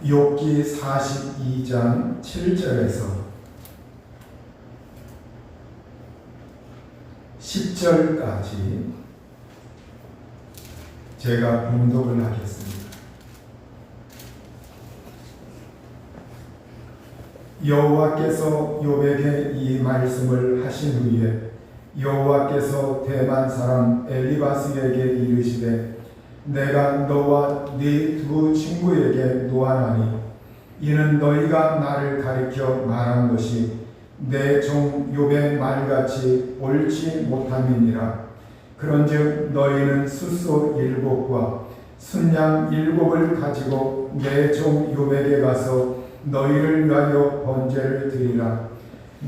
욥기 42장 7절에서 10절까지 제가 봉독을 하겠습니다. 여호와께서 욥에게 이 말씀을 하신 후에 여호와께서 대만 사람 엘리바스에게 이르시되 내가 너와 네 두 친구에게 노하나니 이는 너희가 나를 가리켜 말한 것이 내 종 욥의 말같이 옳지 못함이니라. 그런즉 너희는 숫소 7과 순양 7을 가지고 내 종 욥에게 가서 너희를 위하여 번제를 드리라.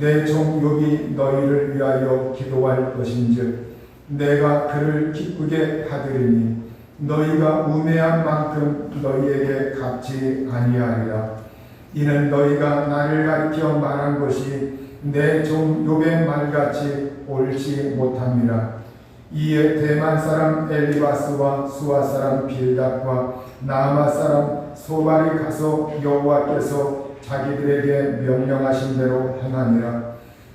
내 종 욥이 너희를 위하여 기도할 것인즉 내가 그를 기쁘게 하리니 너희가 우매한 만큼 너희에게 갚지 아니하리라. 이는 너희가 나를 가리켜 말한 것이 내 종 욥의 말같이 옳지 못함이라. 이에 대만 사람 엘리바스와 수아 사람 빌닷과 나아마 사람 소발이 가서 여호와께서 자기들에게 명령하신 대로 행하니라.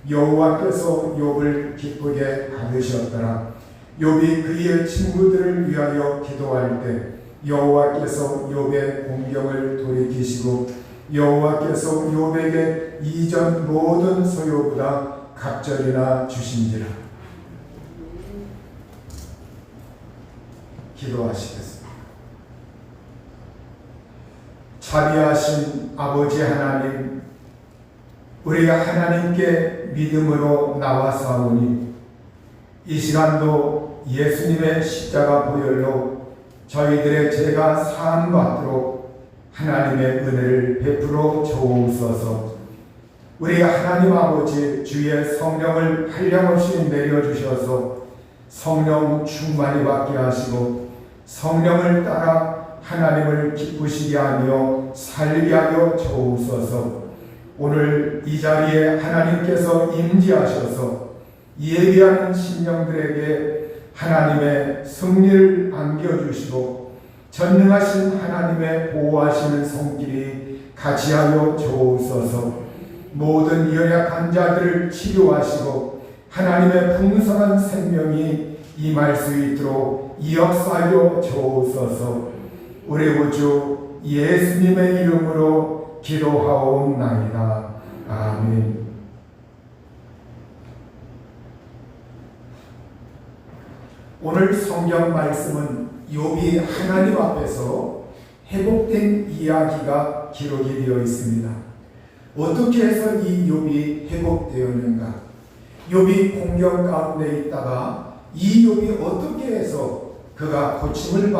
여호와께서 욥을 기쁘게 받으셨더라. 욥이 그의 친구들을 위하여 기도할 때 여호와께서 욥의 공경을 돌이키시고 여호와께서 욥에게 이전 모든 소요보다 갑절이나 주신지라. 기도하시겠습니다. 자비하신 아버지 하나님, 우리가 하나님께 믿음으로 나와사오니 이 시간도 예수님의 십자가 보혈로 저희들의 죄가 사함받도록 하나님의 은혜를 베풀어 주옵소서. 우리가 하나님 아버지 주의 성령을 한량없이 내려주셔서 성령 충만히 받게 하시고 성령을 따라 하나님을 기쁘시게 하며 살게 하여 주옵소서. 오늘 이 자리에 하나님께서 임재하셔서 예비하는 심령들에게 하나님의 승리를 안겨주시고 전능하신 하나님의 보호하시는 손길이 같이하여 주옵소서. 모든 연약한 자들을 치료하시고 하나님의 풍성한 생명이 임할 수 있도록 역사하여 주옵소서. 우리 구주 예수님의 이름으로 기도하옵나이다. 아멘. 오늘 성경 말씀은 욥이 하나님 앞에서 회복된 이야기가 기록이 되어 있습니다. 어떻게 해서 이 욥이 회복되었는가? 욥이 공경 가운데 있다가 이 욥이 어떻게 해서 그가 고침을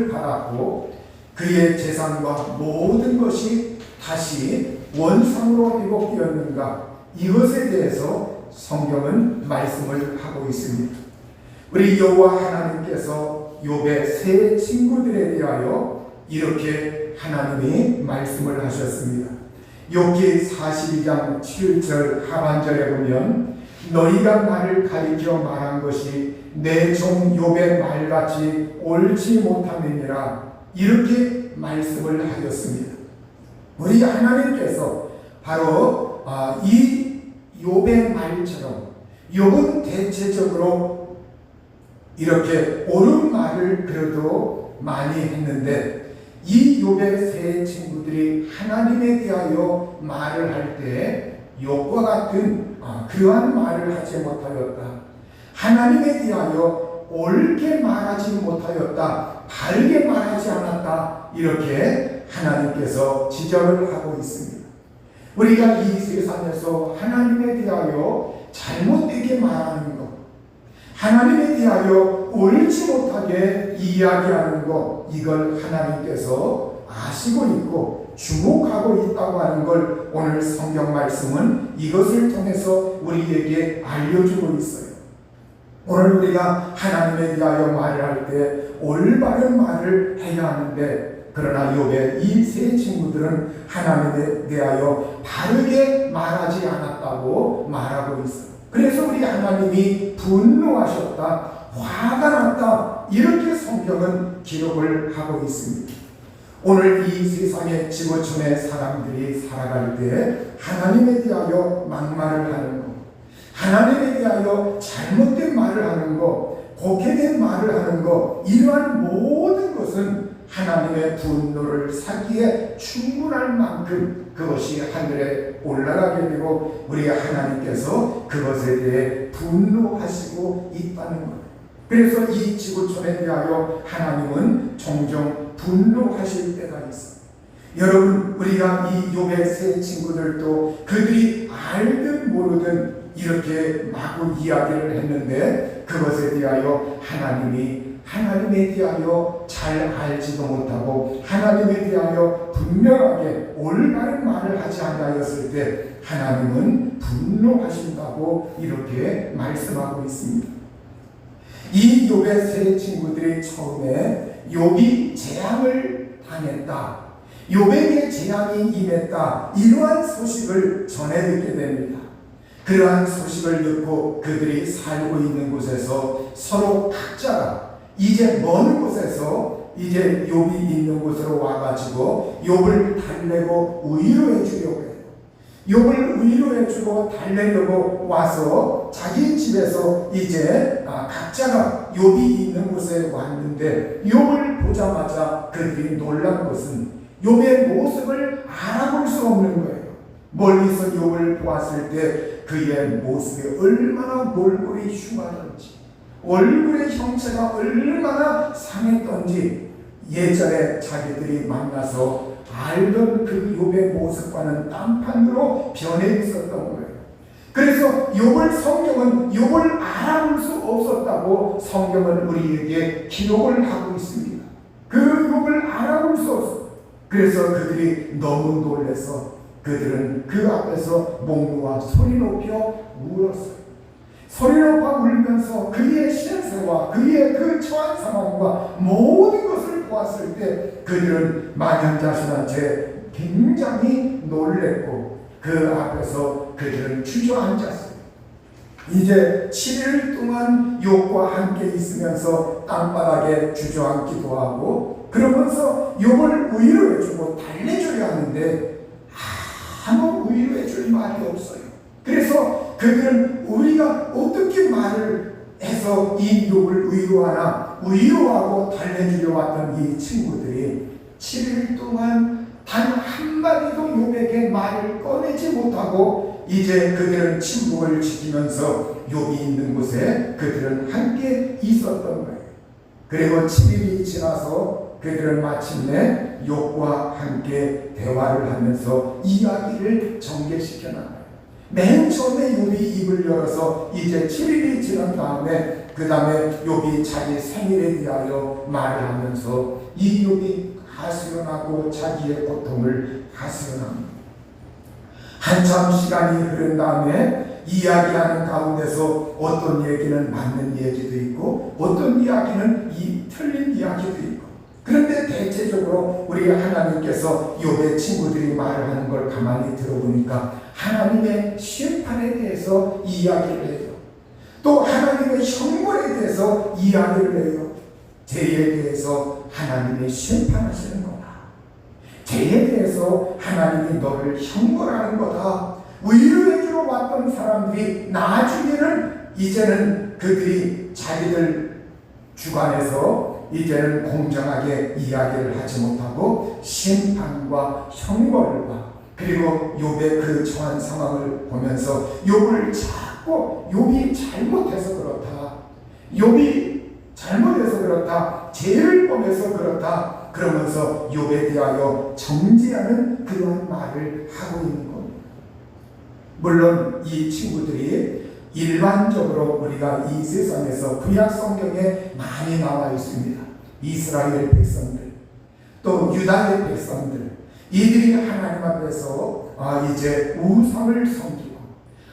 받았고 그의 재산과 모든 것이 다시 원상으로 회복되었는가? 이것에 대해서 성경은 말씀을 하고 있습니다. 우리 여호와 하나님께서 욥의 세 친구들에 대하여 이렇게 하나님이 말씀을 하셨습니다. 욥기 42장 7절 하반절에 보면 너희가 나를 가리켜 말한 것이 내 종 욥의 말같이 옳지 못함이니라. 이렇게 말씀을 하셨습니다. 우리 하나님께서 바로 이 욥의 말처럼 욥은 대체적으로 이렇게 옳은 말을 그래도 많이 했는데 이 욥의 세 친구들이 하나님에 대하여 말을 할 때 욥과 같은 그러한 말을 하지 못하였다. 하나님에 대하여 옳게 말하지 못하였다. 바르게 말하지 않았다. 이렇게 하나님께서 지적을 하고 있습니다. 우리가 이 세상에서 하나님에 대하여 잘못되게 말하는 것, 하나님에 대하여 옳지 못하게 이야기하는 것, 이걸 하나님께서 아시고 있고 주목하고 있다고 하는 걸 오늘 성경 말씀은 이것을 통해서 우리에게 알려주고 있어요. 오늘 우리가 하나님에 대하여 말을 할 때 올바른 말을 해야 하는데 그러나 욥의 이 세 친구들은 하나님에 대하여 바르게 말하지 않았다고 말하고 있어요. 그래서 우리 하나님이 분노하셨다, 화가 났다, 이렇게 성경은 기록을 하고 있습니다. 오늘 이 세상의 지구촌의 사람들이 살아갈 때 하나님에 대하여 막말을 하는 것, 하나님에 대하여 잘못된 말을 하는 것, 곡해된 말을 하는 것, 이러한 모든 것은 하나님의 분노를 사기에 충분할 만큼 그것이 하늘에 올라가게 되고 우리 하나님께서 그것에 대해 분노하시고 있다는 것. 그래서 이 지구촌에 대하여 하나님은 종종 분노하실 때가 있어. 여러분, 우리가 이 욥의 세 친구들도 그들이 알든 모르든 이렇게 마구 이야기를 했는데 그것에 대하여 하나님에 대하여 잘 알지도 못하고 하나님에 대하여 분명하게 올바른 말을 하지 않았을 때 하나님은 분노하신다고 이렇게 말씀하고 있습니다. 이 욥의 세 친구들이 처음에 욥이 재앙을 당했다, 욥에게 재앙이 임했다, 이러한 소식을 전해 듣게 됩니다. 그러한 소식을 듣고 그들이 살고 있는 곳에서 서로 각자가 이제 먼 곳에서 이제 욥이 있는 곳으로 와가지고 욥을 달래고 위로해 주려고 해요. 욥을 위로해 주고 달래려고 와서 자기 집에서 이제 각자가 욥이 있는 곳에 왔는데 욥을 보자마자 그들이 놀란 것은 욥의 모습을 알아볼 수 없는 거예요. 멀리서 욥을 보았을 때 그의 모습이 얼마나 몰골이 흉하던지, 얼굴의 형체가 얼마나 상했던지 예전에 자기들이 만나서 알던 그 욥의 모습과는 딴판으로 변해 있었던 거예요. 그래서 성경은 욥을 알아볼 수 없었다고 성경은 우리에게 기록을 하고 있습니다. 그 욥을 알아볼 수 없었어요. 그래서 그들이 너무 놀라서 그들은 그 앞에서 목 놓아 소리 높여 울었어요. 소리 높아 울면서 그의 신세와 그의 그 처한 상황과 모든 것을 보았을 때 그들은 만연자신한테 굉장히 놀랬고 그 앞에서 그들은 주저앉았어요. 이제 7일 동안 욥과 함께 있으면서 땅바닥에 주저앉기도 하고 그러면서 욥을 위로해주고 달래줘야 하는데 아무 위로해줄 말이 없어요. 그래서 그들은 우리가 어떻게 말을 해서 이 욥을 위로하나 위로하고 달래주려 왔던 이 친구들이 7일 동안 단 한마디도 욥에게 말을 꺼내지 못하고 이제 그들은 침묵을 지키면서 욥이 있는 곳에 그들은 함께 있었던 거예요. 그리고 7일이 지나서 그들은 마침내 욥과 함께 대화를 하면서 이야기를 전개시켜 나가요. 맨 처음에 욥이 입을 열어서 이제 7일이 지난 다음에 그 다음에 욥이 자기 생일에 대하여 말을 하면서 이 욥이 하소연하고 자기의 고통을 하소연합니다. 한참 시간이 흐른 다음에 이야기하는 가운데서 어떤 얘기는 맞는 얘기도 있고 어떤 이야기는 틀린 이야기도 있고 그런데 대체적으로 우리 하나님께서 욥의 친구들이 말을 하는 걸 가만히 들어보니까 하나님의 심판에 대해서 이야기를 해요. 또 하나님의 형벌에 대해서 이야기를 해요. 죄에 대해서 하나님이 심판하시는 거다. 죄에 대해서 하나님이 너를 형벌하는 거다. 위로해주러 왔던 사람들이 나중에는 이제는 그들이 자기들 주관에서 이제는 공정하게 이야기를 하지 못하고 심판과 형벌과 그리고 욥의 그 처한 상황을 보면서 욥을 자꾸 욥이 잘못해서 그렇다. 욥이 잘못해서 그렇다. 죄를 범해서 그렇다. 그러면서 욥에 대하여 정죄하는 그런 말을 하고 있는 겁니다. 물론 이 친구들이 일반적으로 우리가 이 세상에서 구약 성경에 많이 나와 있습니다. 이스라엘 백성들, 또 유다의 백성들, 이들이 하나님 앞에서 이제 우상을 섬기고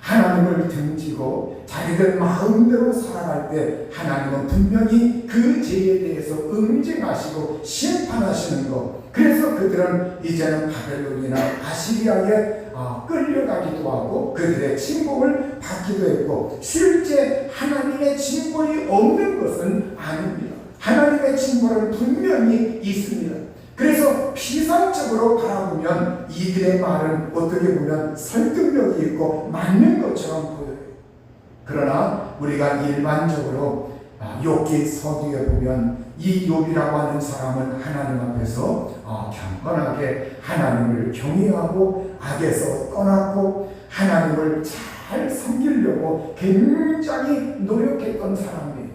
하나님을 등지고 자기들 마음대로 살아갈 때 하나님은 분명히 그 죄에 대해서 응징하시고 심판하시는 것. 그래서 그들은 이제는 바벨론이나 아시리아에 끌려가기도 하고 그들의 침공을 받기도 했고 실제 하나님의 징벌이 없는 것은 아닙니다. 하나님의 징벌은 분명히 있습니다. 그래서 피상적으로 바라보면 이들의 말은 어떻게 보면 설득력이 있고 맞는 것처럼 보여요. 그러나 우리가 일반적으로 욥기 서기에 보면 이 욥이라고 하는 사람은 하나님 앞에서 경건하게 하나님을 경외하고 악에서 떠났고 하나님을 잘 섬기려고 굉장히 노력했던 사람이에요.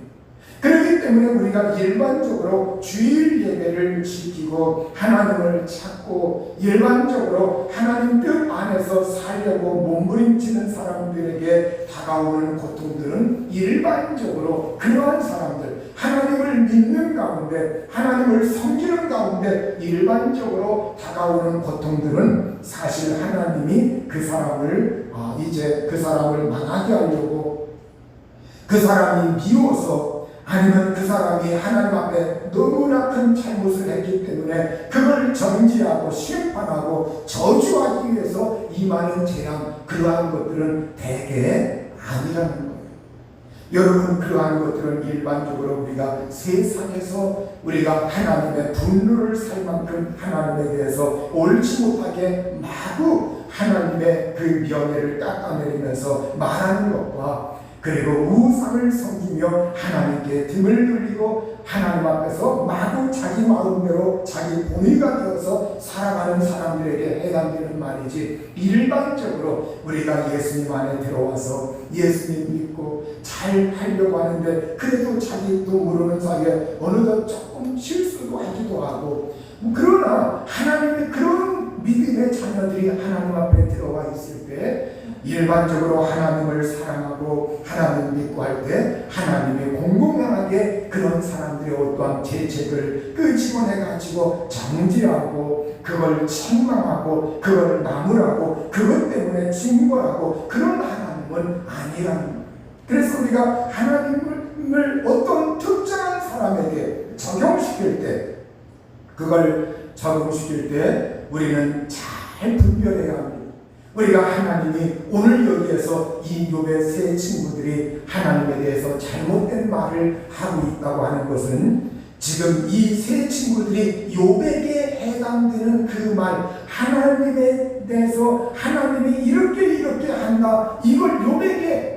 그렇기 때문에 우리가 일반적으로 주일 예배를 지키고 하나님을 찾고 일반적으로 하나님 뜻 안에서 살려고 몸부림치는 사람들에게 다가오는 고통들은 일반적으로 그러한 사람들, 하나님을 믿는 가운데 하나님을 섬기는 가운데 일반적으로 다가오는 고통들은 사실 하나님이 그 사람을 이제 그 사람을 망하게 하려고 그 사람이 미워서 아니면 그 사람이 하나님 앞에 너무나 큰 잘못을 했기 때문에 그걸 정지하고 심판하고 저주하기 위해서 임하는 재앙, 그러한 것들은 대개 아니라는 거예요. 여러분, 그러한 것들은 일반적으로 우리가 세상에서 우리가 하나님의 분노를 살 만큼 하나님에 대해서 옳지 못하게 마구 하나님의 그 명예를 깎아내리면서 말하는 것과 그리고 우상을 섬기며 하나님께 등을 돌리고 하나님 앞에서 마구 자기 마음대로 자기 본의가 되어서 살아가는 사람들에게 해당되는 말이지, 일반적으로 우리가 예수님 안에 들어와서 예수님 믿고 잘 하려고 하는데 그래도 자기도 모르는 사이에 어느덧 조금 실수도 하기도 하고, 그러나 하나님의 그런 믿음의 자녀들이 하나님 앞에 들어와 있을 때 일반적으로 하나님을 사랑하고 하나님 믿고 할 때 하나님이 공공연하게 그런 사람들의 어떠한 죄책을 끄집어내 가지고 정죄하고 그걸 책망하고 그걸 나무라고 그것 때문에 징벌하고 그런 하나님은 아니라는 거예요. 그래서 우리가 하나님을 어떤 특정한 사람에게 적용시킬 때, 그걸 적용시킬 때 우리는 잘 분별해야 합니다. 우리가 하나님이 오늘 여기에서 이 욥의 세 친구들이 하나님에 대해서 잘못된 말을 하고 있다고 하는 것은 지금 이 세 친구들이 욥에게 해당되는 그 말, 하나님에 대해서 하나님이 이렇게 한다, 이걸 욥에게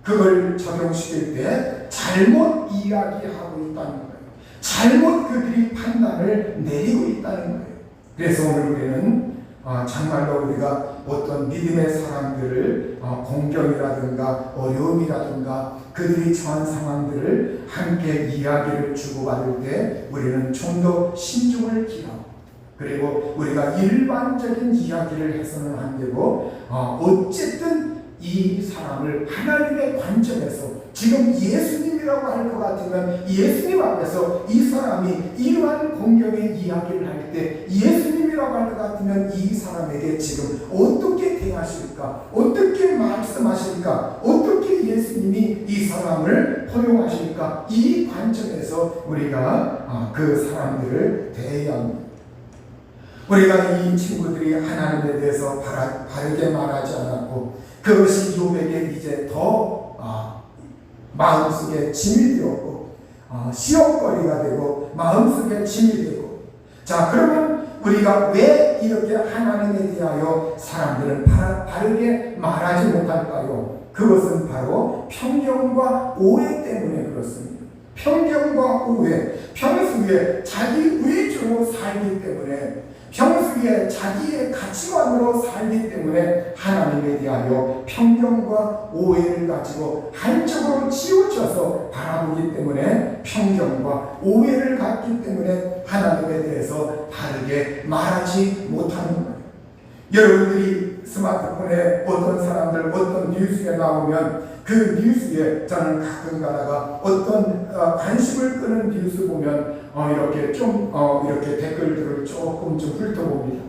그걸 적용시킬 때 잘못 이야기하고 있다는 거예요. 잘못 그들이 판단을 내리고 있다는 거예요. 그래서 오늘 우리는 정말로 우리가 어떤 믿음의 사람들을 공경이라든가 어려움이라든가 그들이 처한 상황들을 함께 이야기를 주고받을 때 우리는 좀 더 신중을 기하고, 그리고 우리가 일반적인 이야기를 해서는 안 되고 어쨌든 이 사람을 하나님의 관점에서, 지금 예수님이라고 할 것 같으면 예수님 앞에서 이 사람이 이러한 공경의 이야기를 할 때 예수님이라고 할 것 같으면 이 사람에게 지금 어떻게 대하실까, 어떻게 말씀하실까, 어떻게 예수님이 이 사람을 포용하실까, 이 관점에서 우리가 그 사람들을 대해야 합니다. 우리가 이 친구들이 하나님에 대해서 바르게 말하지 않았고 그것이 욥에게 이제 더 마음속에 짐이 되었고 시험거리가 되고 마음속에 짐이 되고, 자, 그러면 우리가 왜 이렇게 하나님에 대하여 사람들은 바르게 말하지 못할까요? 그것은 바로 편견과 오해 때문에 그렇습니다. 편견과 오해, 평소에 자기 위주로 살기 때문에, 평소에 자기의 가치관으로 살기 때문에 하나님에 대하여 편견과 오해를 가지고 한쪽으로 치우쳐서 바라보기 때문에 편견과 오해를 갖기 때문에 하나님에 대해서 바르게 말하지 못하는 거예요. 여러분들이 스마트폰에 어떤 사람들 어떤 뉴스에 나오면 그 뉴스에 저는 가끔 가다가 어떤 관심을 끄는 뉴스 보면 이렇게 좀 이렇게 댓글들을 조금 좀 훑어봅니다.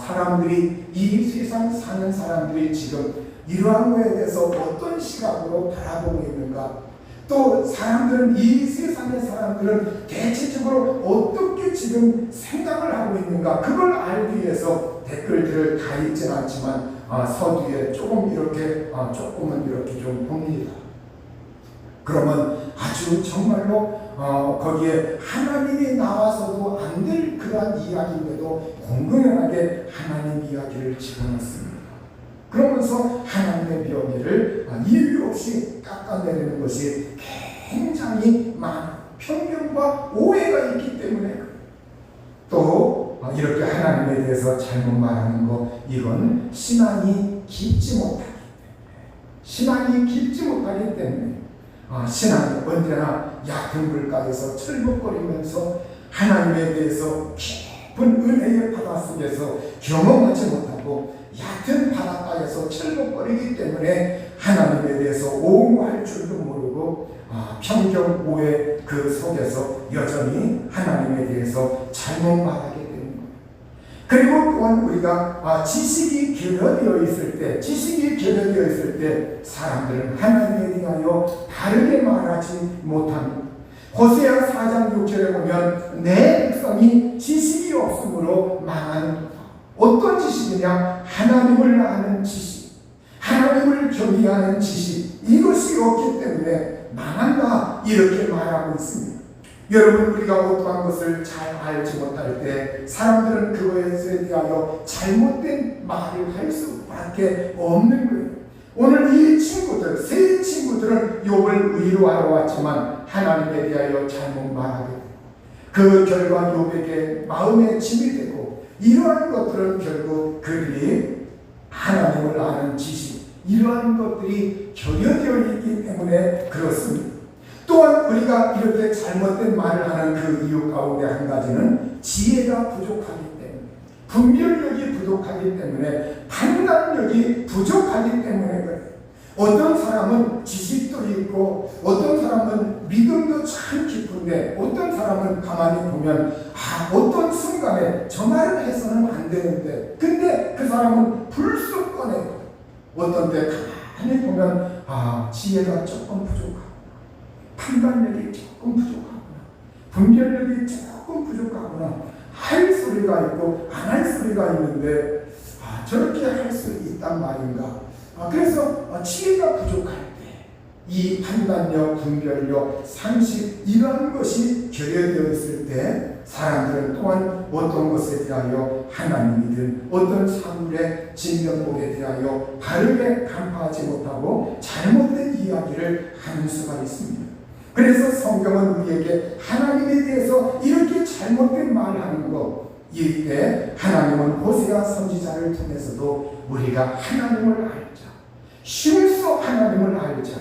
사람들이, 이 세상 사는 사람들이 지금 이러한 거에 대해서 어떤 시각으로 바라보고 있는가, 또 사람들은, 이 세상의 사람들은 대체적으로 어떻게 지금 생각을 하고 있는가, 그걸 알기 위해서 댓글들을 다 읽진 않지만 서두에 조금 이렇게 조금은 이렇게 좀 봅니다. 그러면 아주 정말로 거기에 하나님이 나와서도 안 될 그러한 이야기인데도 공공연하게 하나님 이야기를 집어넣습니다. 그러면서 하나님의 명예를 이유 없이 깎아내리는 것이 굉장히 많은 편견과 오해가 있기 때문에 또 이렇게 하나님에 대해서 잘못 말하는 거, 이건 신앙이 깊지 못하기 때문에 신앙이 언제나 얕은 물가에서 철벅거리면서 하나님에 대해서 깊은 은혜의 바다 속에서 경험하지 못하고 얕은 바닷가에서 철벅거리기 때문에 하나님에 대해서 옹호할 줄도 모르고 편견 오해 그 속에서 여전히 하나님에 대해서 잘못 말하게 되는 거예요. 그리고 또한 우리가 지식이 결여되어 있을 때 사람들은 하나님에 대하여 다르게 말하지 못합니다. 호세아 4장 6절에 보면 내 백성이 지식이 없으므로 망하는 어떤 지식이냐? 하나님을 아는 지식, 하나님을 경외하는 지식, 이것이 없기 때문에 망한다, 이렇게 말하고 있습니다. 여러분, 우리가 어떠한 것을 잘 알지 못할 때 사람들은 그것에 대하여 잘못된 말을 할 수밖에 없는 거예요. 오늘 이 친구들, 세 친구들은 욥을 위로하러 왔지만 하나님에 대하여 잘못 말하게 돼요. 그 결과 욥에게 마음에 짐이 되고, 이러한 것들은 결국 그들이 하나님을 아는 지식, 이러한 것들이 결여되어 있기 때문에 그렇습니다. 또한 우리가 이렇게 잘못된 말을 하는 그 이유 가운데 한 가지는 지혜가 부족하기 때문에, 분별력이 부족하기 때문에, 판단력이 부족하기 때문에 그래요. 어떤 사람은 지식도 있고 어떤 사람은 믿음도 참 깊은데 어떤 사람은 가만히 보면 어떤 순간에 저 말을 해서는 안 되는데 근데 그 사람은 불쑥 꺼내고, 어떤 때 가만히 보면 지혜가 조금 부족하구나, 판단력이 조금 부족하구나, 분별력이 조금 부족하구나 할 소리가 있고 안 할 소리가 있는데 저렇게 할 수 있단 말인가. 그래서 지혜가 부족할 때 이 판단력, 분별력, 상식, 이러한 것이 결여되어 있을 때 사람들은 또한 어떤 것에 대하여 하나님이든 어떤 사물의 진면목에 대하여 바르게 간파하지 못하고 잘못된 이야기를 하는 수가 있습니다. 그래서 성경은 우리에게 하나님에 대해서 이렇게 잘못된 말을 하는 것, 이때 하나님은 호세아 선지자를 통해서도 우리가 하나님을 알자, 힘써 하나님을 알자,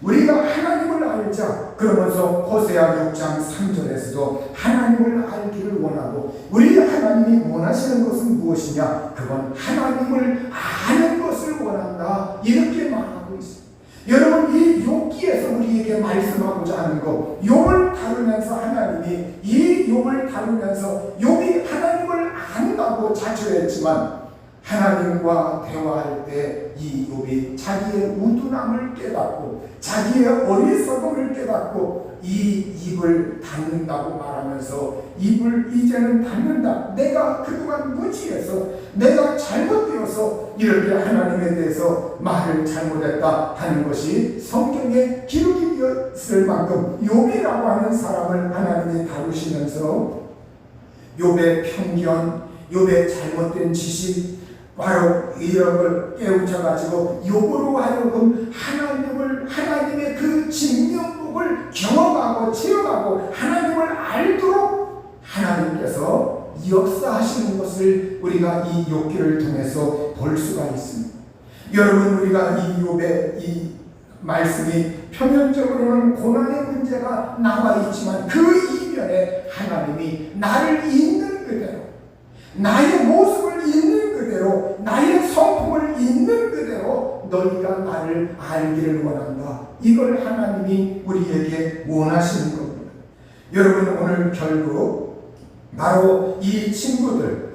우리가 하나님을 알자 그러면서 호세아 6장 3절에서도 하나님을 알기를 원하고, 우리 하나님이 원하시는 것은 무엇이냐? 그건 하나님을 아는 것을 원한다, 이렇게 말하고 있습니다. 여러분, 이 욥기에서 우리에게 말씀하고자 하는 것, 욥을 다루면서 하나님이 이 욥을 다루면서 욥이 하나님을 안다고 자처했지만 하나님과 대화할 때 이 욥이 자기의 우둔함을 깨닫고 자기의 어리석음을 깨닫고 이 입을 닫는다고 말하면서 입을 이제는 닫는다, 내가 그동안 무지해서 내가 잘못되어서 이렇게 하나님에 대해서 말을 잘못했다 하는 것이 성경에 기록이 되었을 만큼 욥이라고 하는 사람을 하나님이 다루시면서 욥의 편견, 욥의 잘못된 지식, 바로 이런 걸 깨우쳐가지고 욥으로 하여금 하나님의 그 진면목을 경험하고 체험하고 하나님을 알도록 하나님께서 역사하시는 것을 우리가 이 욥기를 통해서 볼 수가 있습니다. 여러분, 우리가 이 욥의 이 말씀이 표면적으로는 고난의 문제가 나와 있지만 그 이면에 하나님이 나를 있는 그대로, 나의 모습을 있는 그대로, 나의 성품을 있는 그대로 너희가 나를 알기를 원한다, 이걸 하나님이 우리에게 원하시는 겁니다. 여러분, 오늘 결국 바로 이 친구들,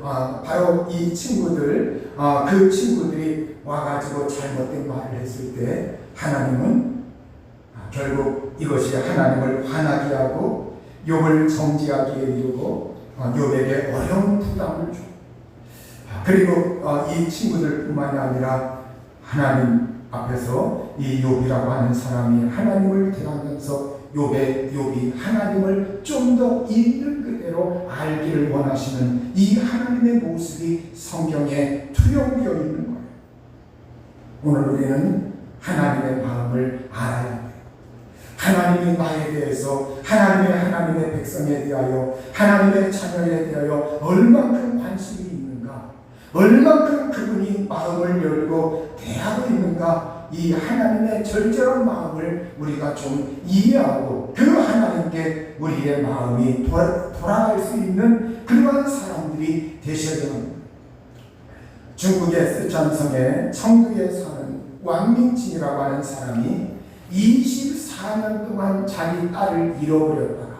그 친구들이 와가지고 잘못된 말을 했을 때 하나님은 결국 이것이 하나님을 화나게 하고 욥을 정죄하게 이르고 욥에게 어려운 부담을 줘. 그리고 이 친구들뿐만이 아니라 하나님 앞에서 이 욥이라고 하는 사람이 하나님을 대하면서 욥이 하나님을 좀 더 있는 그대로 알기를 원하시는 이 하나님의 모습이 성경에 투영되어 있는 거예요. 오늘 우리는 하나님의 마음을 알아야 해요. 하나님이 나에 대해서, 하나님의 백성에 대하여, 하나님의 자녀에 대하여 얼만큼 관심이 있는가, 얼만큼 그분이 마음을 열고 대하고 있는가, 이 하나님의 절절한 마음을 우리가 좀 이해하고 그 하나님께 우리의 마음이 돌아갈 수 있는 그러한 사람들이 되셔야 합니다. 중국의 쓰촨성에 청두에 사는 왕민진이라고 하는 사람이 24년 동안 자기 딸을 잃어버렸다가,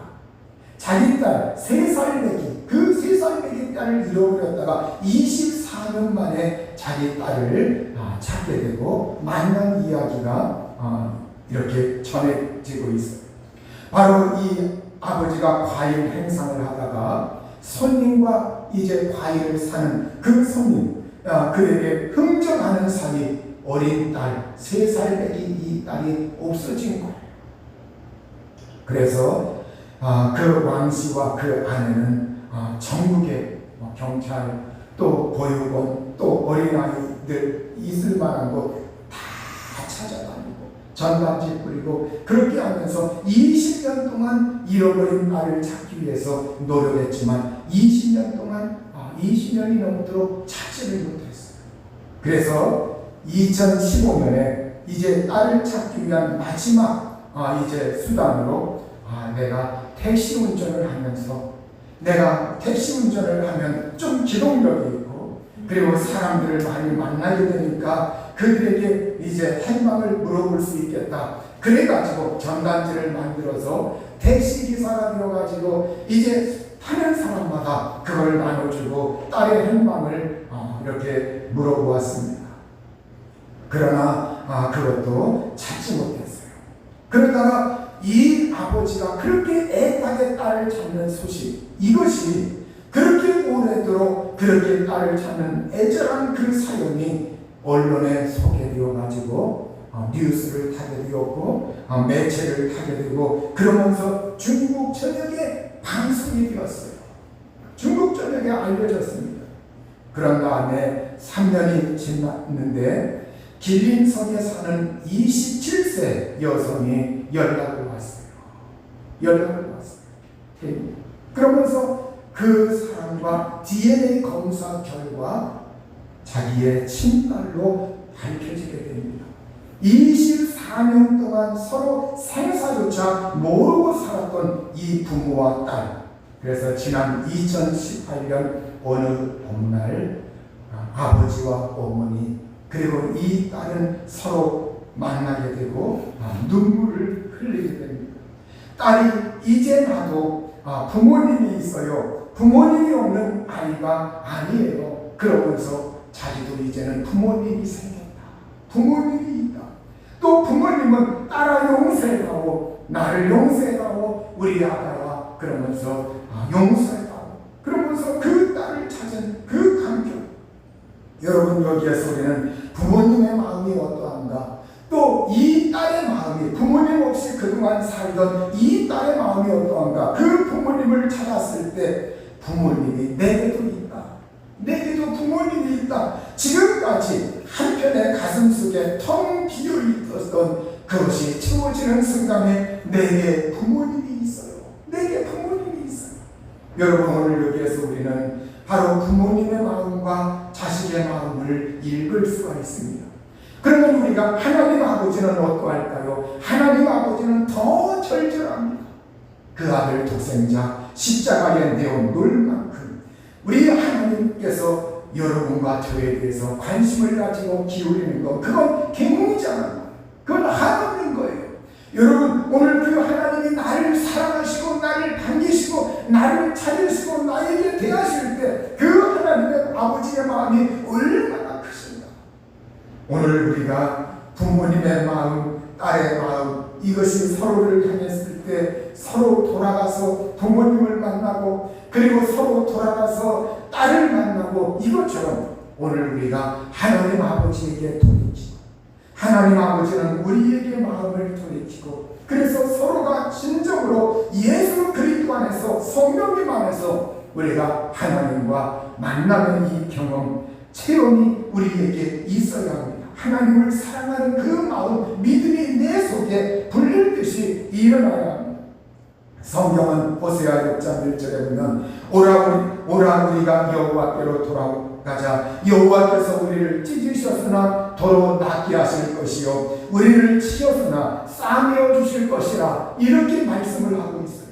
자기 딸 3살 내기, 그 3살 내기 딸을 잃어버렸다가 24년 만에 자기 딸을 찾게 되고 만난 이야기가 이렇게 전해지고 있어요. 바로 이 아버지가 과일 행상을 하다가 손님과 이제 과일을 사는 그 손님, 그에게 흥정하는 사이 어린 딸 3살 배기 이 딸이 없어진 거예요. 그래서 그 왕씨와 그 아내는 전국의 경찰, 또 보육원, 또 어린아이들 있을 만한 곳 다 찾아다니고 전단지 뿌리고 그렇게 하면서 20년 동안 잃어버린 딸을 찾기 위해서 노력했지만 20년이 넘도록 찾지를 못했어요. 그래서 2015년에 이제 딸을 찾기 위한 마지막 이제 수단으로 내가 택시 운전을 하면서, 내가 택시 운전을 하면 좀 기동력이 있고 그리고 사람들을 많이 만나게 되니까 그들에게 이제 행방을 물어볼 수 있겠다. 그래가지고 전단지를 만들어서 택시기사가 되어가지고 이제 타는 사람마다 그걸 나눠주고 딸의 행방을 이렇게 물어보았습니다. 그러나 그것도 찾지 못했어요. 그러다가 이 아버지가 그렇게 애타게 딸을 찾는 소식, 이것이 그렇게 오래도록 그렇게 딸을 찾는 애절한 그 사연이 언론에 소개되어 가지고 뉴스를 타게 되었고 매체를 타게 되고 그러면서 중국 전역에 방송이 되었어요. 중국 전역에 알려졌습니다. 그런 다음에 3년이 지났는데 길림성에 사는 27세 여성이 연락을 왔어요. 그러면서 그 사람과 DNA 검사 결과 자기의 친딸로 밝혀지게 됩니다. 24년 동안 서로 생사조차 모르고 살았던 이 부모와 딸. 그래서 지난 2018년 어느 봄날 아버지와 어머니 그리고 이 딸은 서로 만나게 되고 눈물을 흘리게 됩니다. 딸이 이제 나도 부모님이 있어요. 부모님이 없는 아이가 아니에요. 그러면서 자기도 이제는 부모님이 생겼다. 부모님이 있다. 또 부모님은 딸아 용서해다오. 나를 용서해다오. 우리 아빠와 그러면서 용서해다오. 그러면서 그 딸을 찾은 그 감격. 여러분 여기에서 우리는 부모님의 마음이 어떠한가? 또 이 딸의 마음이 부모님 없이 그동안 살던 이 딸의 마음이 어떠한가? 그 부모님을 찾았을 때 부모님이 내게도 있다. 내게도 부모님이 있다. 지금까지 한편의 가슴속에 텅 비어 있었던 그것이 채워지는 순간에 내게 부모님이 있어요. 내게 부모님이 있어요. 여러분 오늘 여기에서 우리는 바로 부모님의 마음과 자식의 마음을 읽을 수가 있습니다. 그러면 우리가 하나님 아버지는 어떠할까요? 하나님 아버지는 더 절절합니다. 그 아들 독생자 십자가에 내어 놓을 만큼 우리 하나님께서 여러분과 저에 대해서 관심을 가지고 기울이는 것, 그건 개몽이잖아요. 그건 하나님인 거예요. 여러분 오늘 그 하나님이 나를 사랑하시고 나를 반기시고 나를 찾으시고 나에게 대하실 때 그 하나님의 아버지의 마음이 얼마나 크신가. 오늘 우리가 부모님의 마음, 딸의 마음, 이것이 서로를 향했을 때 서로 돌아가서 부모님을 만나고 그리고 서로 돌아가서 딸을 만나고 이것처럼 오늘 우리가 하나님 아버지에게 돌이키고 하나님 아버지는 우리에게 마음을 돌이키고 그래서 서로가 진정으로 예수 그리스도 안에서 성령님 안에서 우리가 하나님과 만나는 이 경험, 체험이 우리에게 있어야 합니다. 하나님을 사랑하는 그 마음, 믿음이 내 속에 불릴듯이 일어나야 합니다. 성경은 호세아 6장 1절에 보면 오라 우리가 여호와께로 돌아가자. 여호와께서 우리를 찢으셨으나 도로 낫게 하실 것이요 우리를 치셨으나 싸매어 주실 것이라, 이렇게 말씀을 하고 있어요.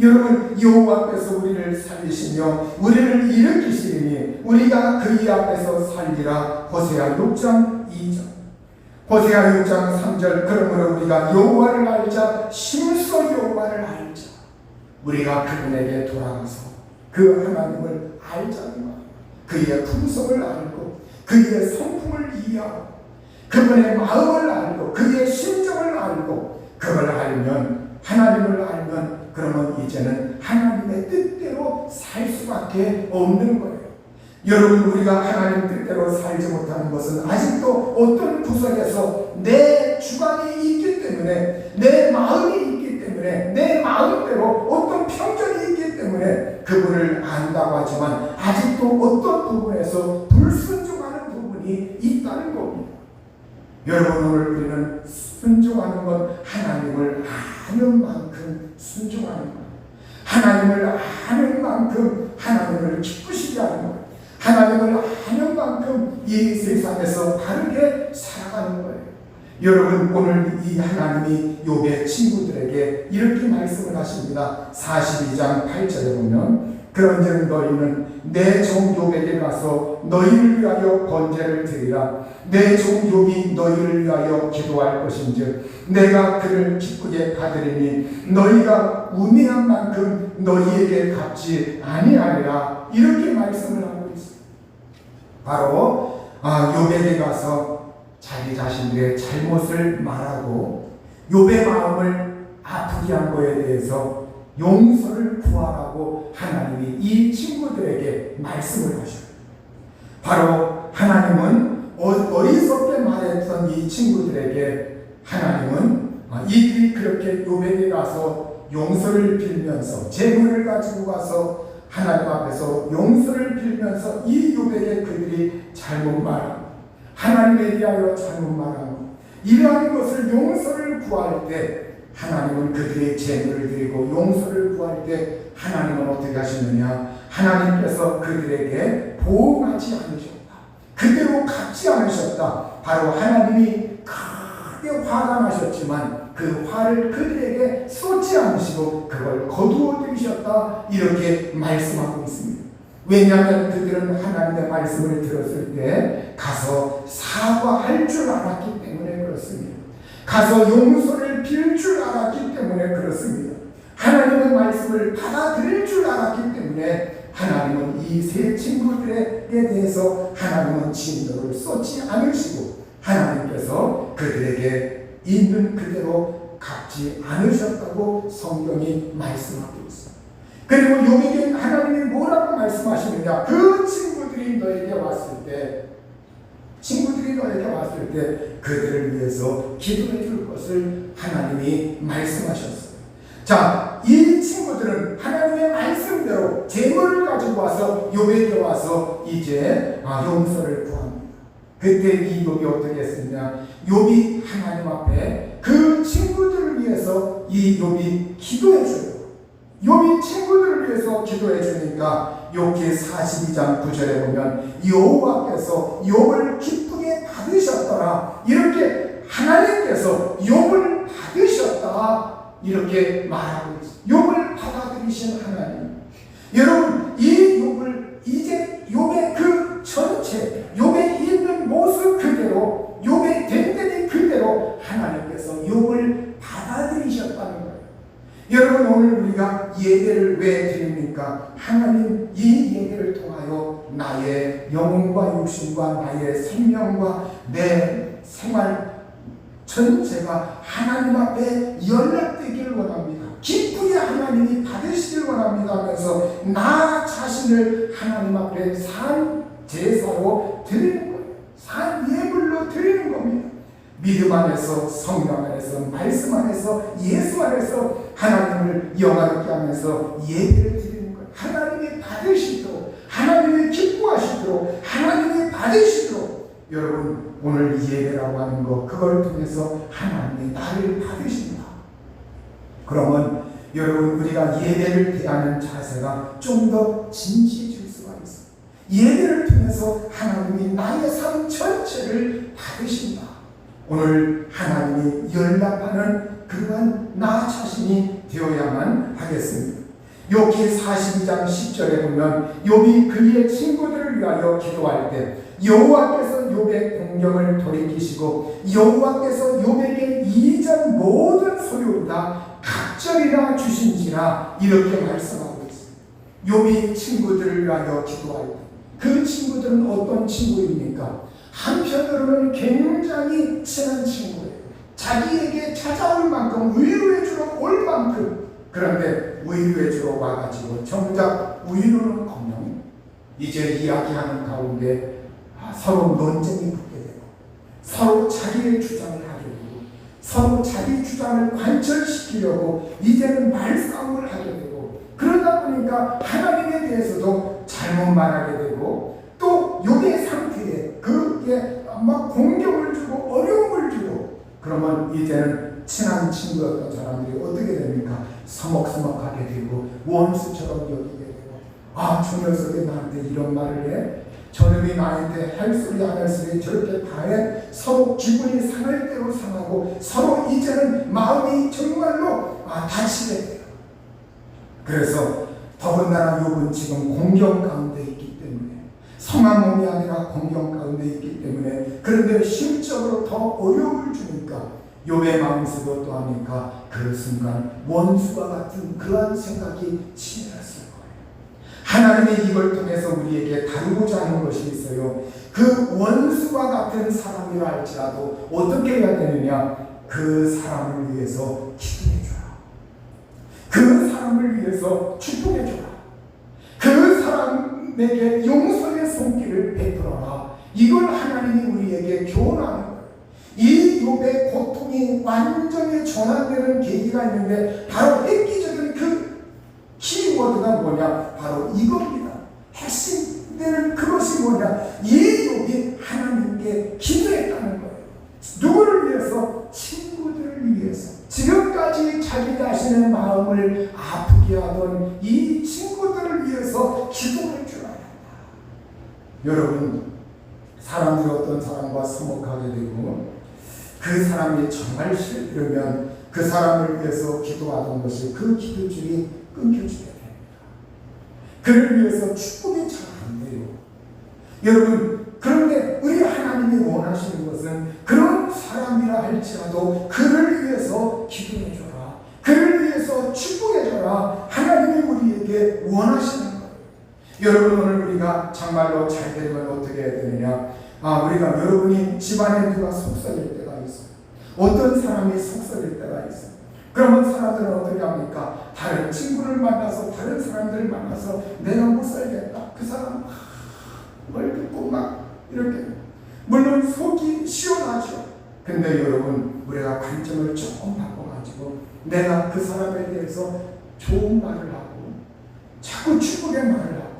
여러분, 여호와께서 우리를 살리시며 우리를 일으키시리니 우리가 그의 앞에서 살리라. 호세아 6장 2절. 호세아 6장 3절. 그러므로 우리가 여호와를 알자. 심서 여호와를 알자. 우리가 그분에게 돌아가서 그 하나님을 알자는 거예요. 그의 품성을 알고 그의 성품을 이해하고 그분의 마음을 알고 그의 심정을 알고, 그걸 알면, 하나님을 알면, 그러면 이제는 하나님의 뜻대로 살 수밖에 없는 거예요. 여러분, 우리가 하나님 뜻대로 살지 못하는 것은 아직도 어떤 구석에서 내 주관이 있기 때문에, 내 마음이 있기 때문에, 내 마음대로 어떤 편견이 있기 때문에 그분을 안다고 하지만 아직도 어떤 부분에서 불순종하는 부분이 있다는 겁니다. 여러분, 오늘 우리는 순종하는 건 하나님을 아는 만큼 순종하는 거예요. 하나님을 아는 만큼 하나님을 기쁘시게 하는 거예요. 하나님을 아는 만큼 이 세상에서 바르게 살아가는 거예요. 여러분, 오늘 이 하나님이 욥의 친구들에게 이렇게 말씀을 하십니다. 42장 8절에 보면 그런즉 너희는 내 종 욥에게 가서 너희를 위하여 번제를 드리라. 내 종 욥이 너희를 위하여 기도할 것인즉 내가 그를 기쁘게 받으리니 너희가 우매한 만큼 너희에게 갚지 아니하리라. 이렇게 말씀을 하고 있어요. 바로 욥에게 가서 자기 자신들의 잘못을 말하고 욥의 마음을 아프게 한 거에 대해서 용서를 구하라고 하나님이 이 친구들에게 말씀을 하셔요. 바로 하나님은 어리석게 말했던 이 친구들에게 하나님은 이들이 그렇게 욥에게 가서 용서를 빌면서 재물을 가지고 가서 하나님 앞에서 용서를 빌면서 이 욥에게 그들이 잘못 말하고 하나님에 대하여 잘못 말하고 이러한 것을 용서를 구할 때 하나님은 그들의 재물을 드리고 용서를 구할 때 하나님은 어떻게 하시느냐? 하나님께서 그들에게 보응하지 않으셨다. 그대로 갚지 않으셨다. 바로 하나님이 크게 화가 나셨지만 그 화를 그들에게 쏟지 않으시고 그걸 거두어 들이셨다. 이렇게 말씀하고 있습니다. 왜냐하면 그들은 하나님의 말씀을 들었을 때 가서 사과할 줄 알았기 때문에 그렇습니다. 가서 용서를 빌 줄 알았기 때문에 그렇습니다. 하나님의 말씀을 받아들일 줄 알았기 때문에 하나님은 이 세 친구들에 대해서 하나님은 진노를 쏟지 않으시고 하나님께서 그들에게 있는 그대로 갚지 않으셨다고 성경이 말씀하고 있습니다. 그리고 욥에게 하나님이 뭐라고 말씀하시느냐? 그 친구들이 너에게 왔을 때 그들을 위해서 기도해 줄 것을 하나님이 말씀하셨어요. 자, 이 친구들은 하나님의 말씀대로 재물을 가지고 와서 욥에게 와서 이제 용서를 구합니다. 그때 이 욥이 어떻게 했느냐? 욥이 하나님 앞에 그 친구들을 위해서 이 욥이 기도해 줘요. 욥이 친구들을 위해서 기도해 주니까 욥기 42장 9절에 보면 여호와께서 욥을 기쁘게 받으셨더라. 이렇게 하나님께서 욥을 받으셨다. 이렇게 말하고 있어요. 욥을 받아들이신 하나님. 여러분, 이 욥을 이제 욥의 그 전체, 욥의 있는 모습 그대로, 욥의 됨됨이 그대로 하나님께서 욥을 받아들이셨다는 거예요. 여러분, 오늘 우리가 예배를 왜 드립니까? 하나님 이 예배를 통하여 나의 영혼과 육신과 나의 생명과 내 생활 전체가 하나님 앞에 연락되기를 원합니다. 기쁘게 하나님이 받으시길 원합니다 하면서 나 자신을 하나님 앞에 산 제사로 드리는 거예요. 산 예물로 드리는 겁니다. 믿음 안에서, 성령 안에서, 말씀 안에서, 예수 안에서 하나님을 영화롭게 하면서 예배를 드리는 것. 하나님이 받으시도록, 하나님이 기뻐하시도록, 하나님이 받으시도록. 여러분, 오늘 예배라고 하는 것, 그걸 통해서 하나님이 나를 받으신다. 그러면 여러분, 우리가 예배를 대하는 자세가 좀 더 진지해질 수가 있어요. 예배를 통해서 하나님이 나의 삶 전체를 받으신다. 오늘 하나님이 연락하는 그러한 나 자신이 되어야만 하겠습니다. 욥기 42장 10절에 보면 욥이 그의 친구들을 위하여 기도할 때 여호와께서 욥의 공경을 돌이키시고 여호와께서 욥에게 이전 모든 소유를 다 각절이나 주신지라 이렇게 말씀하고 있습니다. 욥이 친구들을 위하여 기도할 때 그 친구들은 어떤 친구입니까? 한편으로는 굉장히 친한 친구예요. 자기에게 찾아올 만큼 위로해 주러 올 만큼. 그런데 위로해 주러 와가지고 정작 위로는커녕 이제 이야기하는 가운데 서로 논쟁이 붙게 되고 서로 자기의 주장을 하게 되고 서로 자기 주장을 관철시키려고 이제는 말싸움을 하게 되고 그러다 보니까 하나님에 대해서도 잘못 말하게 되고 또 욥의 상태에 그게 막 공격을 주고 어려움을 주고 그러면 이제는 친한 친구였던 사람들이 어떻게 됩니까? 서먹서먹하게 되고 원수처럼 여기게 되고 저 녀석이 나한테 이런 말을 해? 저놈이 나한테 할 소리 안 할 소리 저렇게 다 해? 서로 기분이 상할 대로 상하고 서로 이제는 마음이 정말로 다치게 돼요. 그래서 더군다나 욥은 지금 공경 가운데 있기 때문에 성한 몸이 아니라 공경 가운데 있기 때문에 그런데 심적으로 더 어려움을 주니까 욥의 마음속으로 또 하니까 그 순간 원수와 같은 그러한 생각이 치밀었을 거예요. 하나님이 이걸 통해서 우리에게 다루고자 하는 것이 있어요. 그 원수와 같은 사람이라 할지라도 어떻게 해야 되느냐? 그 사람을 위해서 기도해줘라. 그 사람을 위해서 축복해줘라. 그 사람에게 용서의 손길을 베풀어라. 이걸 하나님이 우리에게 교훈하는 거예요. 이 욥의 고통이 완전히 전환되는 계기가 있는데 바로 획기적인 그 키워드가 뭐냐? 바로 이겁니다. 핵심되는 그것이 뭐냐? 이 욥이 하나님께 기도했다는 거예요. 누구를 위해서? 친구들을 위해서. 지금까지 자기 자신의 마음을 아프게 하던 이 친구들을 위해서 기도를 줘야 한다. 여러분, 사람들이 어떤 사람과 서먹하게 되고 그 사람이 정말 싫으면 그 사람을 위해서 기도하던 것이 그 기도줄이 끊겨지게 됩니다. 그를 위해서 축복이 잘 안 돼요. 여러분, 그런데 우리 하나님이 원하시는 것은 그런 사람이라 할지라도 그를 위해서 기도해줘라. 그를 위해서 축복해줘라. 하나님이 우리에게 원하시는 거예요. 여러분, 오늘 우리가 정말로 잘 되면 어떻게 해야 되느냐? 우리가 여러분이 집안에 누가 속썩일 때가 있어요. 어떤 사람이 속썩일 때가 있어요. 그러면 사람들은 어떻게 합니까? 다른 친구를 만나서 다른 사람들을 만나서 내가 못 살겠다. 그 사람 뭘 듣고 막 이렇게 물론 속이 시원하죠. 근데 여러분, 우리가 관점을 조금 바꿔가지고 내가 그 사람에 대해서 좋은 말을 하고 자꾸 축복의 말을 하고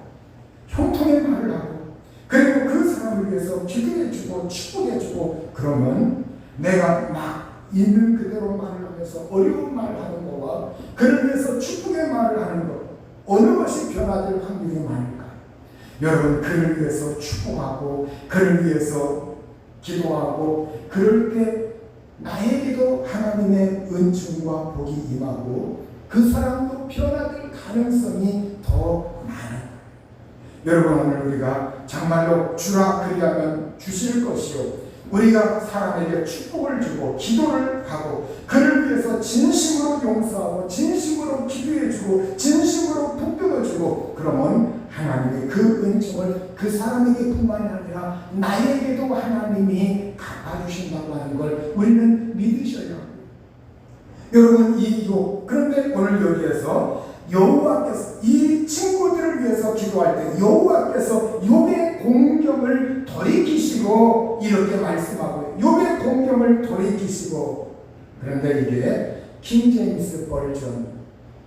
형통의 말을 하고 그리고 그 사람을 위해서 기도해주고 축복해주고 그러면 내가 막 있는 그대로 말을 하면서 어려운 말을 하는 거와 그를 위해서 축복의 말을 하는 것 어느 것이 변화될 확률이 많을까? 여러분, 그를 위해서 축복하고 그를 위해서 기도하고 그럴 때 나에게도 하나님의 은총과 복이 임하고 그 사람도 변화될 가능성이 더 많아요. 여러분, 오늘 우리가 정말로 주라 그리하면 주실 것이요 우리가 사람에게 축복을 주고 기도를 하고 그를 위해서 진심으로 용서하고 진심으로 기도해주고 진심으로 북돋아주고 그러면 하나님이 그 은총을 그 사람에게 뿐만이 아니라 나에게도 하나님이 갚아주신다고 하는 걸 우리는 믿으셔야 합니다. 여러분, 이 욥, 그런데 오늘 여기에서 여호와께서 이 친구들을 위해서 기도할 때 여호와께서 욥의 공경을 돌이키시고 이렇게 말씀하고 욥의 공경을 돌이키시고. 그런데 이게 킹제임스 버전,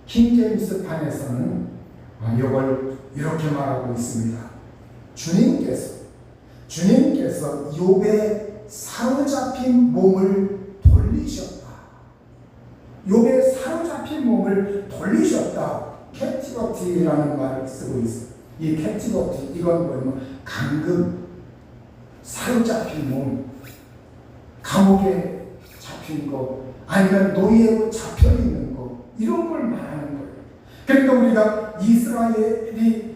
킹제임스 판에서는 이걸 이렇게 말하고 있습니다. 주님께서 욥의 사로잡힌 몸을 돌리셨다. 욥의 사로잡힌 몸을 돌리셨다. 캡티버티라는 말을 쓰고 있어요. 이 캡티버티, 이건 뭐냐면 감금, 사로잡힌 몸, 감옥에 잡힌 거, 아니면 노예로 잡혀 있는 거, 이런 걸 말하는 거예요. 그러니까 우리가 이스라엘이,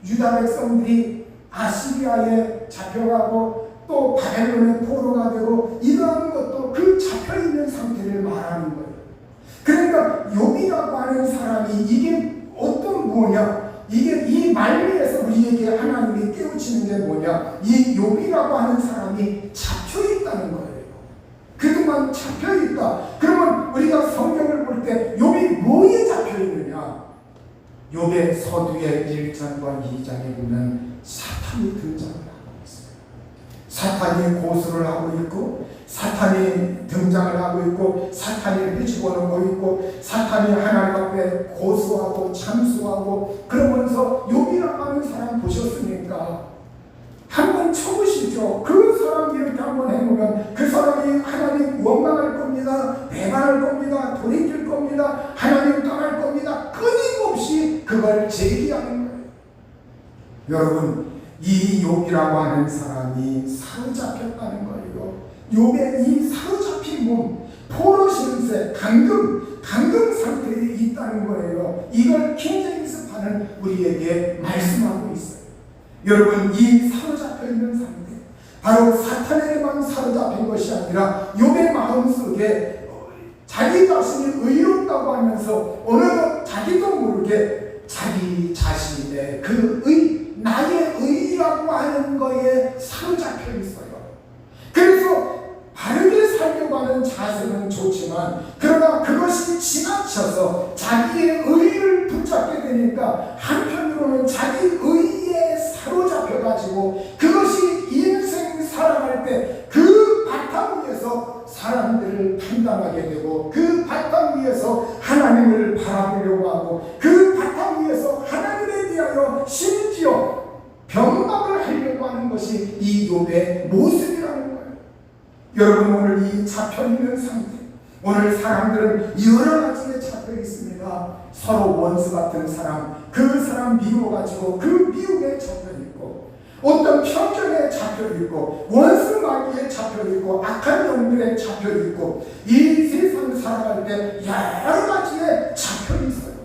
유다 백성들이 아시리아에 잡혀가고 또 바벨론의 포로가 되고 이러한 것도 그 잡혀있는 상태를 말하는 거예요. 그러니까 욥이라고 하는 사람이 이게 어떤 뭐냐, 이게 이 말미에서 우리에게 하나님이 깨우치는 게 뭐냐, 이 욥이라고 하는 사람이 잡혀있다는 거예요. 그동안 잡혀있다. 그러면 우리가 성경을 볼 때 욥이 뭐에 잡혀있느냐, 욥의 서두에 1장과 2장에 보면 사탄이 등장을 하고 있어요. 사탄이 고수를 하고 있고, 사탄이 등장을 하고 있고, 사탄이 휘집어놓고 있고, 사탄이 하나님 앞에 고수하고 참수하고, 그러면서 욥이라고 하는 사람 보셨습니까? 한번 쳐보시죠. 그 사람 이렇게 한번 해보면 그 사람이 하나님 원망할 겁니다. 배반할 겁니다. 돌이킬 겁니다. 하나님 떠날 겁니다. 끊임없이 그걸 제기하는 거예요. 여러분, 이 욥이라고 하는 사람이 사로잡혔다는 거예요. 욥의 이 사로잡힌 몸, 포로 신세, 감금 상태에 있다는 거예요. 이걸 킹제임스 판은 우리에게 말씀하고 있어요. 여러분, 이 사로잡혀 있는 상태, 바로 사탄에게만 사로잡힌 것이 아니라 욥의 마음속에 자기 자신이 의롭다고 하면서 어느덧 자기도 모르게 자기 자신의 그 나의 의라고 하는 거에 사로잡혀 있어요. 그래서 바르게 살려고 하는 자세는 좋지만, 그러나 그것이 지나쳐서 자기의 의를 붙잡게 되니까 한편으로는 자기 의에 사로잡혀가지고 그것이 인생 살아갈 때 그 바탕 위에서 사람들을 판단하게 되고, 그 바탕 위에서 하나님을 바라보려고 하고, 그 바탕 위에서 하나님에 대하여 심지어 변박을 하려고 하는 것이 이 욥의 모습이라는 거예요. 여러분, 오늘 이 잡혀있는 상태, 오늘 사람들은 여러 가지에 잡혀 있습니다. 서로 원수 같은 사람, 그 사람 미워가지고 그 미움에 잡혀 있고, 어떤 편견에 잡혀 있고, 원수 마귀에 잡혀 있고, 악한 영들에 잡혀 있고, 이 세상 살아갈 때 여러 가지에 잡혀 있어요.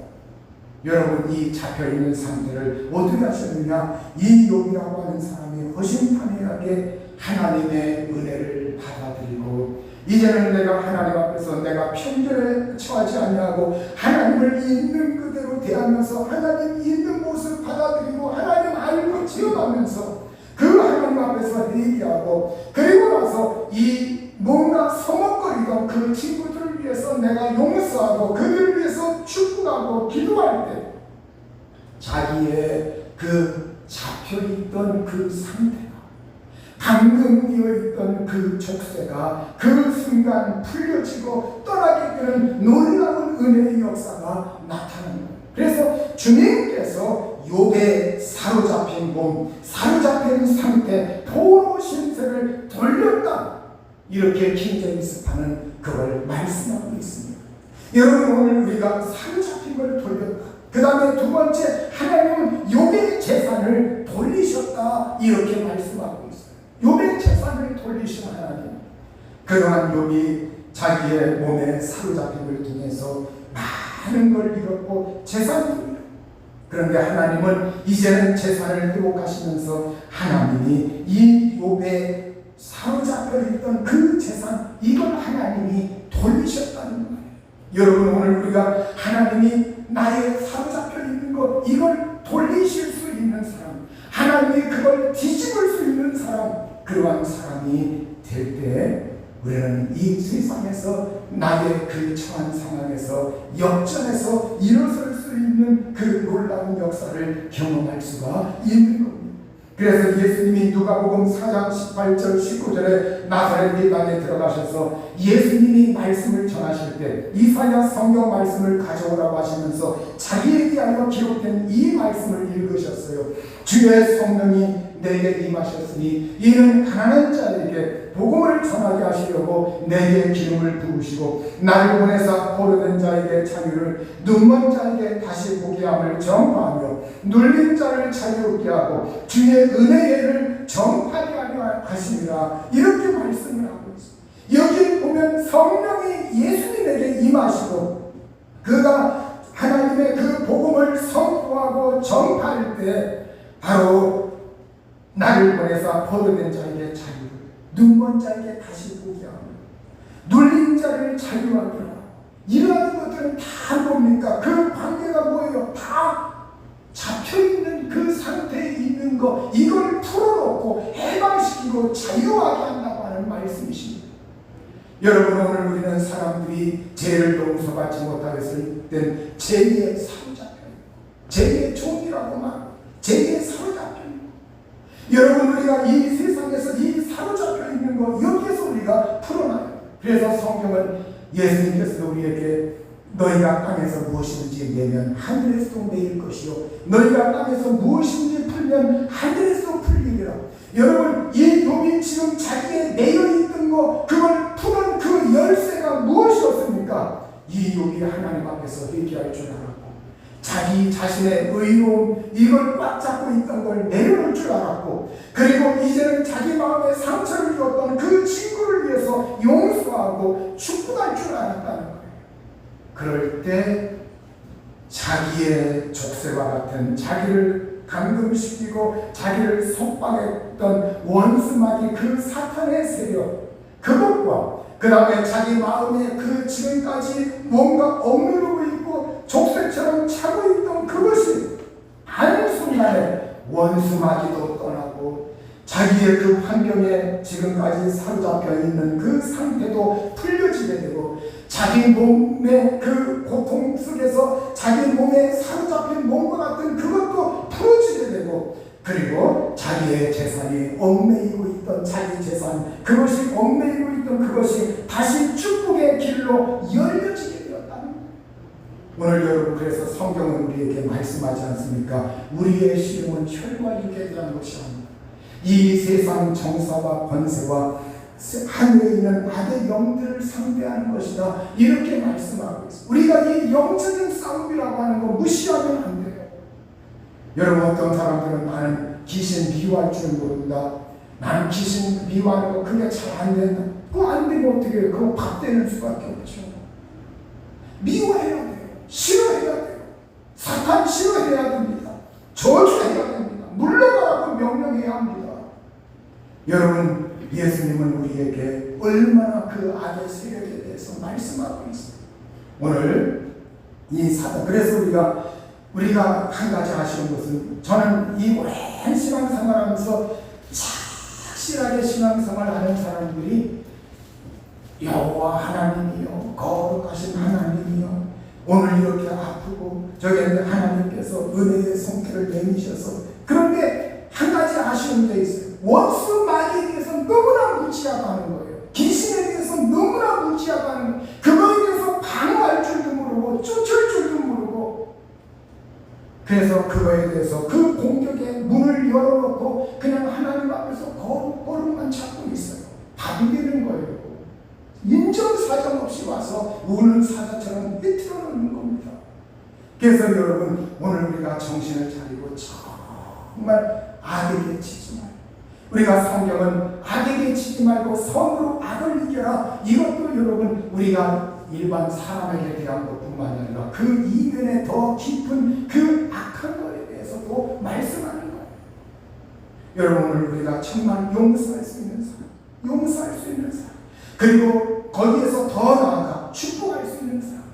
여러분, 이 잡혀 있는 상태를 어떻게 하셨느냐? 이 욥이라고 하는 사람이 허심탄회하게 하나님의 은혜를 받아들이고, 이제는 내가 하나님 앞에서 내가 편견에 처하지 아니하고 하나님을 있는 그대로 대하면서 하나님 있는 모습 받아들이고 하나님 알고 지어가면서 그 하나님 앞에서 얘기하고, 그리고 나서 이 뭔가 서먹거리던 그 친구들을 위해서 내가 용서하고 그들을 위해서 축복하고 기도할 때 자기의 그 잡혀있던 그 상태가, 감금되어 있던 그 족쇄가 그 순간 풀려지고 떠나게 되는 놀라운 은혜의 역사가 나타나는 거예요. 그래서 주님께서 욥의 사로잡힌 몸, 사로잡힌 상태, 포로 신세를 돌렸다, 이렇게 킹제임스 판은 그걸 말씀하고 있습니다. 여러분, 오늘 우리가 사로잡힌 걸 돌렸다, 그 다음에 두 번째, 하나님은 욥의 재산을 돌리셨다, 이렇게 말씀하고 있어요. 욥의 재산을 돌리신 하나님, 그동안 욥이 자기의 몸에 사로잡힘을 통해서 많은 걸 잃었고 재산을 잃었고, 그런데 하나님은 이제는 재산을 회복하시면서 하나님이 이 욥의 사로잡혀 있던 그 재산, 이걸 하나님이 돌리셨다는 거예요. 여러분, 오늘 우리가 하나님이 나의 사로잡혀 있는 것, 이걸 돌리실 수 있는 사람, 하나님이 그걸 뒤집을 수 있는 사람, 그러한 사람이 될 때 우리는 이 세상에서 나의 그 처한 상황에서 역전해서 일어설 수 있는 그 놀라운 역사를 경험할 수가 있는 겁니다. 그래서 예수님이 누가복음 4장 18절 19절에 나사렛 땅에 들어가셔서 예수님이 말씀을 전하실 때 이사야 성경 말씀을 가져오라고 하시면서 자기에 대하여 기록된 이 말씀을 읽으셨어요. 주의 성령이 내게 임하셨으니 이는 가난한 자에게 복음을 전하게 하시려고 내게 기름을 부으시고 나를 보내사 포로된 자에게 자유를, 눈먼 자에게 다시 보게 함을 전파하며 눌린 자를 자유롭게 하고 주의 은혜를 전파하게 하려 하시니라. 이렇게 말씀을 하고 있습니다. 여기 보면 성령이 예수님에게 임하시고 그가 하나님의 그 복음을 선포하고 전파할 때 바로 나를 보내사 포로된 자에게 자유를, 눈먼 자에게 다시 보게 하며 눌린 자를 자유하게 하고, 이러한 것들은 다 뭡니까? 그 관계가 뭐예요? 다 잡혀있는 그 상태에 있는 거, 이걸 풀어놓고 해방시키고 자유하게 한다고 하는 말씀이십니다. 여러분, 오늘 우리는 사람들이 죄를 용서받지 못하였을 땐 죄에 사로잡혀 있고 죄의 종이라고 말하고 죄에 사로잡혀 있고, 여러분, 우리가 이 세상에서 이 사로잡혀 있는 거 여기에서 우리가 풀어놔요. 그래서 성경은 예수님께서도 우리에게 너희가 땅에서 무엇인지 내면 하늘에서도 내릴 것이요 너희가 땅에서 무엇인지 풀면 하늘에서 풀리리라. 여러분, 이 욥이 지금 자기의 내려있던 거, 그걸 푸는 그 열쇠가 무엇이었습니까? 이 욥이 하나님 앞에서 회개할 줄 알았고 자기 자신의 의로움, 이걸 꽉 잡고 있던 걸 내려놓을 줄 알았고, 그리고 이제는 자기 마음에 상처를 줬던 그 친구를 위해서 용서하고 축복할 줄 알았다는 거예요. 그럴 때 자기의 족쇄와 같은, 자기를 감금시키고 자기를 속박했던 원수마귀, 그 사탄의 세력, 그것과 그 다음에 자기 마음에 그 지금까지 뭔가 억누르고 있고 족쇄처럼 차고 있던 그것이 한순간에 원수마귀도 떠나고 자기의 그 환경에 지금까지 사로잡혀 있는 그 상태도 풀려지게 되고, 자기 몸의 그 고통 속에서 자기 몸에 사로잡힌 몸과 같은 그것도 풀어지게 되고, 그리고 자기의 재산이 얽매이고 있던 자기 재산, 그것이 얽매이고 있던 그것이 다시 축복의 길로 열려지게 되었다는 거예요. 오늘 여러분, 그래서 성경은 우리에게 말씀하지 않습니까? 우리의 시름은 혈과 육에 대한 것이 아닙니다. 이 세상 정사와 권세와 하늘에 있는 악의 영들을 상대하는 것이다, 이렇게 말씀하고 있습니다. 우리가 이 영적인 싸움이라고 하는 거 무시하면 안 돼요. 여러분, 어떤 사람들은 나는 귀신 미워할 줄 모른다, 나는 귀신 미워하는 거 그게 잘 안 된다. 그거 안 되면 어떻게 해요? 그거 밥되는 수밖에 없죠. 미워해야 돼요. 싫어해야 돼요. 사탄 싫어해야 됩니다. 저주해야 됩니다. 물러가라고 명령해야 합니다. 여러분, 예수님은 우리에게 얼마나 그 악의 세력에 대해서 말씀하고 있습니다. 오늘 이 사단, 그래서 우리가 한 가지 아쉬운 것은, 저는 이 오랜 신앙생활 하면서 착실하게 신앙생활 하는 사람들이 여호와 하나님이요, 거룩하신 하나님이요, 오늘 이렇게 아프고 저기 하나님께서 은혜의 손길을 내미셔서, 그런데 한 가지 아쉬운 게 있어요. 원수 마귀에 대해서 너무나 무지하다는 거예요. 귀신에 대해서 너무나 무지하다는 거예요. 그거에 대해서 방어할 줄도 모르고 쫓을 줄도 모르고, 그래서 그거에 대해서 그 공격의 문을 열어놓고 그냥 하나님 앞에서 거룩만 찾고 있어요. 답이 되는 거예요. 인정사정 없이 와서 우는 사자처럼 휘트러 놓는 겁니다. 그래서 여러분, 오늘 우리가 정신을 차리고 정말 악에게 치지 말고, 우리가 성경은 악에게 치지 말고 선으로 악을 이겨라, 이것도 여러분 우리가 일반 사람에게 대한 것뿐만 아니라 그 이면에 더 깊은 그 악한 것에 대해서도 말씀하는 거예요. 여러분, 오늘 우리가 정말 용서할 수 있는 사람, 용서할 수 있는 사람, 그리고 거기에서 더 나아가 축복할 수 있는 사람.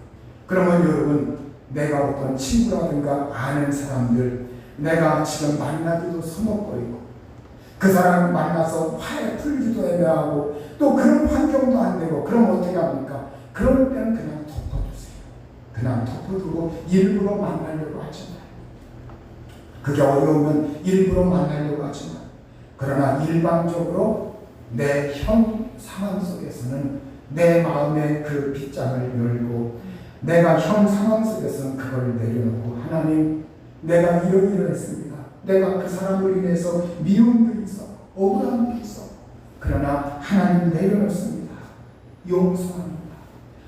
그러면 여러분, 내가 어떤 친구라든가 아는 사람들, 내가 지금 만나기도 서먹거리고 그 사람 만나서 화해 풀기도 애매하고 또 그런 환경도 안 되고, 그럼 어떻게 합니까? 그럴 때는 그냥 덮어두세요. 그냥 덮어두고 일부러 만나려고 하지 마요. 그게 어려우면 일부러 만나려고 하지 마요. 일방적으로 내 현 상황 속에서는 내 마음의 그 빗장을 열고 내가 현 상황 속에서는 그걸 내려놓고 하나님 내가 이러이러했습니다. 내가 그 사람으로 인해서 미움도 있어 억울함도 있어. 그러나 하나님 내려놓습니다. 용서합니다.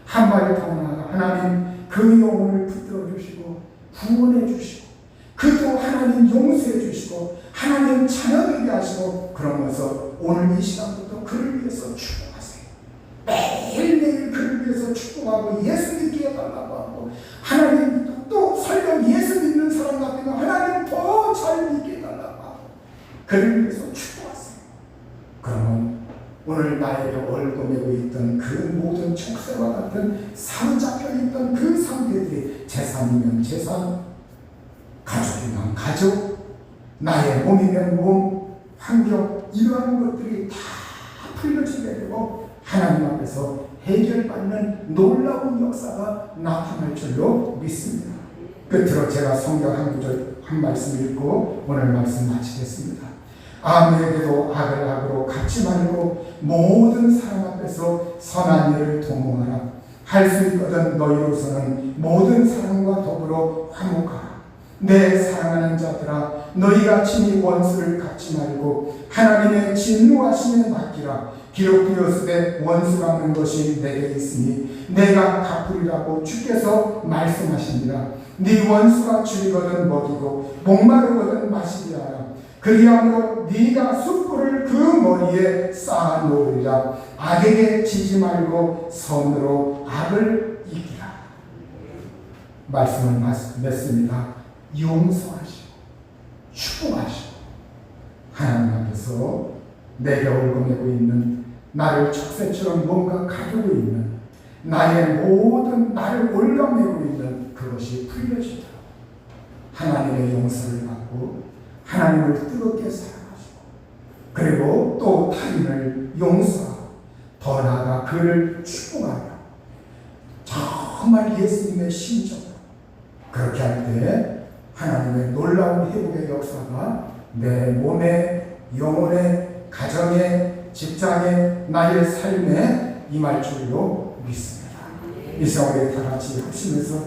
한 발을 더 나아가 하나님 그 영혼을 붙들어 주시고 구원해 주시고 그도 하나님 용서해 주시고 하나님 자녀되게 하시고 그러면서 오늘 이 시간부터 그를 위해서 축복하세요. 매일매일 그를 위해서 축복하고 예수 믿게 해달라고 하고 하나님 또 설령 예수 믿는 사람 같으면 하나님 더 잘 믿게 해달라고 하고 그를 위해서 축복하세요. 그러면 오늘 나에게 얽어매고 있던 그 모든 촉새와 같은 사로잡혀 있던 그 상태들이 재산이면 재산, 가족이면 가족, 나의 몸이면 몸, 환경 이러한 것들이 다 풀려지게 되고 하나님 앞에서 해결받는 놀라운 역사가 나타날 줄로 믿습니다. 끝으로 제가 성경 한 구절 한 말씀 읽고 오늘 말씀 마치겠습니다. 아무에게도 악을 악으로 갚지 말고 모든 사람 앞에서 선한 일을 도모하라. 할 수 있거든 너희로서는 모든 사람과 더불어 화목하라. 내 사랑하는 자들아 너희가 친히 원수를 갚지 말고 하나님의 진노하심에 맡기라. 기록되었으되 원수 갚는 것이 내게 있으니 내가 갚으리라고 주께서 말씀하시니라. 네 원수가 줄이거든 먹이고 목마르거든 마시게 하라. 그리함으로 네가 숯불을 그 머리에 쌓아 놓으리라. 악에게 지지 말고 선으로 악을 이기라. 말씀을 맺습니다. 용서하시고 축복하시고 하나님 앞에서 내게 얽어매고 있는 나를 촉새처럼 뭔가 가두고 있는 나의 모든 나를 올가매고 있는 그것이 풀려지도록 하나님의 용서를 받고 하나님을 뜨겁게 사랑하시고 그리고 또 타인을 용서하고 더 나아가 그를 축복하며 정말 예수님의 심정으로 그렇게 할 때 하나님의 놀라운 회복의 역사가 내 몸에 영혼에 가정에 직장에 나의 삶에 임할 줄로 믿습니다. 이 시간에 다 같이 합심해서